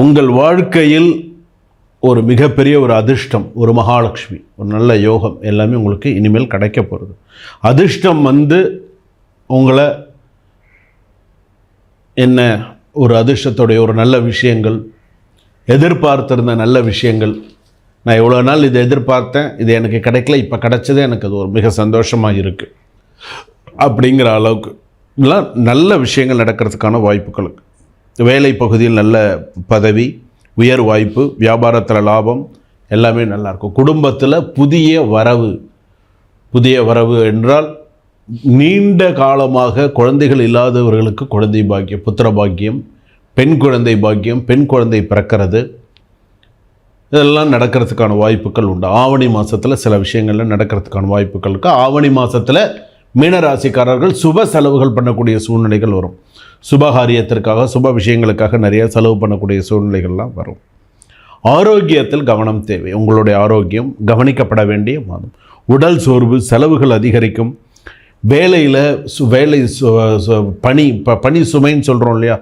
உங்கள் வாழ்க்கையில் ஒரு மிகப்பெரிய ஒரு அதிர்ஷ்டம், ஒரு மகாலட்சுமி, ஒரு நல்ல யோகம் எல்லாமே உங்களுக்கு இனிமேல் கிடைக்க போகிறது. அதிர்ஷ்டம் வந்து உங்களை என்ன ஒரு அதிர்ஷ்டத்துடைய ஒரு நல்ல விஷயங்கள், எதிர்பார்த்திருந்த நல்ல விஷயங்கள், நான் எவ்வளோ நாள் இதை எதிர்பார்த்தேன், இது எனக்கு கிடைக்கல, இப்போ கிடைச்சதே எனக்கு அது ஒரு மிக சந்தோஷமாக இருக்குது அப்படிங்கிற அளவுக்கு எல்லாம் நல்ல விஷயங்கள் நடக்கிறதுக்கான வாய்ப்புகள். வேலை பகுதியில் நல்ல பதவி, உயர் வாய்ப்பு, வியாபாரத்தில் லாபம் எல்லாமே நல்லாயிருக்கும். குடும்பத்தில் புதிய வரவு என்றால் நீண்ட காலமாக குழந்தைகள் இல்லாதவர்களுக்கு குழந்தை பாக்கியம், புத்திர பாக்கியம், பெண் குழந்தை பாக்கியம், பெண் குழந்தை பிறக்கிறது, இதெல்லாம் நடக்கிறதுக்கான வாய்ப்புகள் உண்டு. ஆவணி மாதத்தில் சில விஷயங்கள்லாம் நடக்கிறதுக்கான வாய்ப்புகள் இருக்குது. ஆவணி மாதத்தில் மீனராசிக்காரர்கள் சுப செலவுகள் பண்ணக்கூடிய சூழ்நிலைகள் வரும். சுபகாரியத்திற்காக, சுப விஷயங்களுக்காக நிறைய செலவு பண்ணக்கூடிய சூழ்நிலைகள்லாம் வரும். ஆரோக்கியத்தில் கவனம் தேவை. உங்களுடைய ஆரோக்கியம் கவனிக்கப்பட வேண்டிய மாதம். உடல் சோர்வு, செலவுகள் அதிகரிக்கும். வேலையில் பணி சுமைன்னு சொல்கிறோம் இல்லையா,